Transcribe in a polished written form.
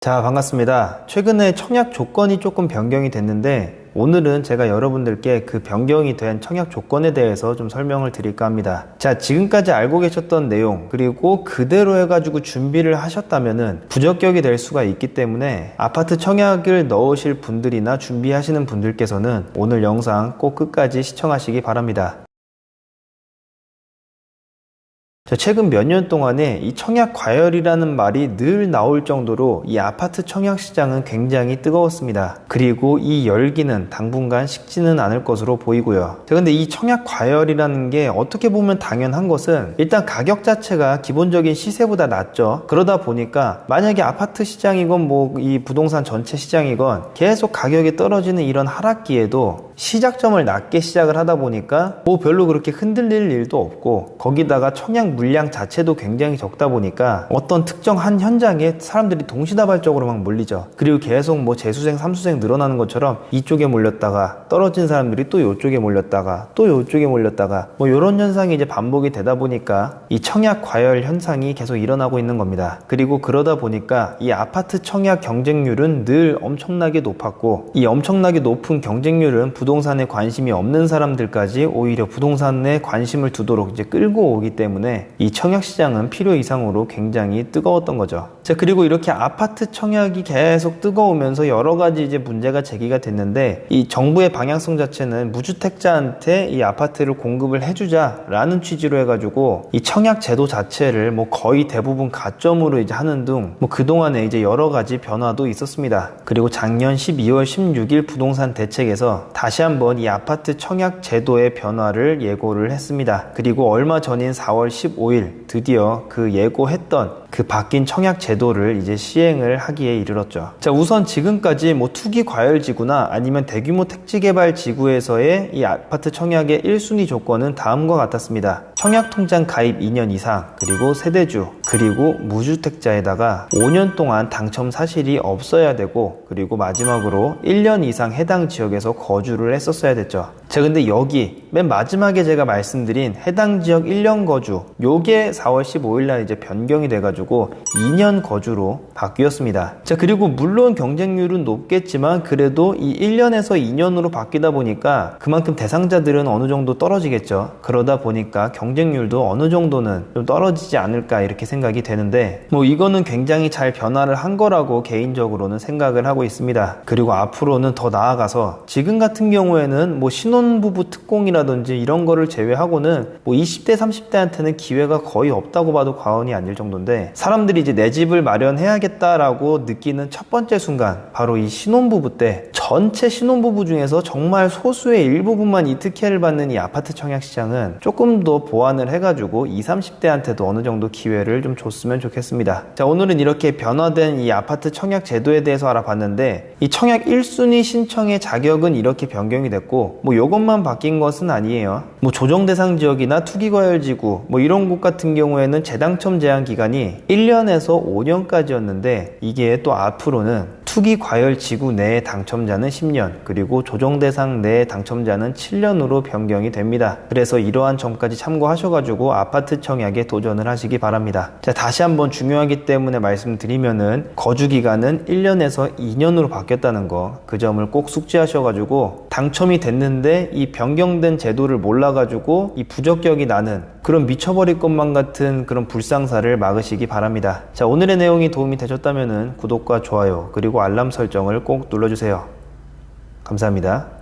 자, 반갑습니다. 최근에 청약 조건이 조금 변경이 됐는데 오늘은 제가 여러분들께 그 변경이 된 청약 조건에 대해서 좀 설명을 드릴까 합니다. 자, 지금까지 알고 계셨던 내용 그리고 그대로 해가지고 준비를 하셨다면은 부적격이 될 수가 있기 때문에 아파트 청약을 넣으실 분들이나 준비하시는 분들께서는 오늘 영상 꼭 끝까지 시청하시기 바랍니다. 최근 몇 년 동안에 이 청약 과열이라는 말이 늘 나올 정도로 이 아파트 청약 시장은 굉장히 뜨거웠습니다. 그리고 이 열기는 당분간 식지는 않을 것으로 보이고요. 근데 이 청약 과열이라는 게 어떻게 보면 당연한 것은 일단 가격 자체가 기본적인 시세보다 낮죠. 그러다 보니까 만약에 아파트 시장이건 뭐 이 부동산 전체 시장이건 계속 가격이 떨어지는 이런 하락기에도 시작점을 낮게 시작을 하다 보니까 뭐 별로 그렇게 흔들릴 일도 없고, 거기다가 청약 물량 자체도 굉장히 적다 보니까 어떤 특정 한 현장에 사람들이 동시다발적으로 막 몰리죠. 그리고 계속 뭐 재수생, 삼수생 늘어나는 것처럼 이쪽에 몰렸다가 떨어진 사람들이 또 이쪽에 몰렸다가 또 이쪽에 몰렸다가 뭐 이런 현상이 이제 반복이 되다 보니까 이 청약 과열 현상이 계속 일어나고 있는 겁니다. 그리고 그러다 보니까 이 아파트 청약 경쟁률은 늘 엄청나게 높았고, 이 엄청나게 높은 경쟁률은 부동산에 관심이 없는 사람들까지 오히려 부동산에 관심을 두도록 이제 끌고 오기 때문에 이 청약 시장은 필요 이상으로 굉장히 뜨거웠던 거죠. 자, 그리고 이렇게 아파트 청약이 계속 뜨거우면서 여러 가지 이제 문제가 제기가 됐는데, 이 정부의 방향성 자체는 무주택자한테 이 아파트를 공급을 해주자라는 취지로 해가지고 이 청약 제도 자체를 뭐 거의 대부분 가점으로 이제 하는 등 뭐 그동안에 이제 여러 가지 변화도 있었습니다. 그리고 작년 12월 16일 부동산 대책에서 다시 한번 이 아파트 청약 제도의 변화를 예고를 했습니다. 그리고 얼마 전인 4월 15일 드디어 그 예고했던 그 바뀐 청약 제도를 이제 시행을 하기에 이르렀죠. 자, 우선 지금까지 뭐 투기 과열지구나 아니면 대규모 택지개발 지구에서의 이 아파트 청약의 1순위 조건은 다음과 같았습니다. 청약통장 가입 2년 이상, 그리고 세대주, 그리고 무주택자에다가 5년 동안 당첨 사실이 없어야 되고, 그리고 마지막으로 1년 이상 해당 지역에서 거주를 했었어야 됐죠. 자, 근데 여기 맨 마지막에 제가 말씀드린 해당 지역 1년 거주, 요게 4월 15일날 이제 변경이 돼가지고 2년 거주로 바뀌었습니다. 자, 그리고 물론 경쟁률은 높겠지만 그래도 이 1년에서 2년으로 바뀌다 보니까 그만큼 대상자들은 어느 정도 떨어지겠죠. 그러다 보니까 경쟁률도 어느 정도는 좀 떨어지지 않을까 이렇게 생각이 되는데, 뭐 이거는 굉장히 잘 변화를 한 거라고 개인적으로는 생각을 하고 있습니다. 그리고 앞으로는 더 나아가서 지금 같은 경우에는 뭐 신혼부부 특공이라든지 이런 거를 제외하고는 뭐 20대 30대한테는 기회가 거의 없다고 봐도 과언이 아닐 정도인데, 사람들이 이제 내 집을 마련해야겠다라고 느끼는 첫 번째 순간, 바로 이 신혼부부 때 전체 신혼부부 중에서 정말 소수의 일부분만 이 특혜를 받는 이 아파트 청약 시장은 조금 더 보완을 해가지고 20, 30대한테도 어느 정도 기회를 좀 줬으면 좋겠습니다. 자, 오늘은 이렇게 변화된 이 아파트 청약 제도에 대해서 알아봤는데, 이 청약 1순위 신청의 자격은 이렇게 변경이 됐고, 뭐 요것만 바뀐 것은 아니에요. 뭐 조정 대상 지역이나 투기 과열 지구 뭐 이런 곳 같은 경우에는 재당첨 제한 기간이 1년에서 5년까지였는데 이게 또 앞으로는 투기 과열 지구 내의 당첨자는 10년, 그리고 조정 대상 내의 당첨자는 7년으로 변경이 됩니다. 그래서 이러한 점까지 참고하셔가지고 아파트 청약에 도전을 하시기 바랍니다. 자, 다시 한번 중요하기 때문에 말씀드리면은 거주 기간은 1년에서 2년으로 바뀌었다는 거, 그 점을 꼭 숙지하셔가지고 당첨이 됐는데 이 변경된 제도를 몰라가지고 이 부적격이 나는 그런 미쳐버릴 것만 같은 그런 불상사를 막으시기 바랍니다. 자, 오늘의 내용이 도움이 되셨다면은 구독과 좋아요 그리고 알람 설정을 꼭 눌러주세요. 감사합니다.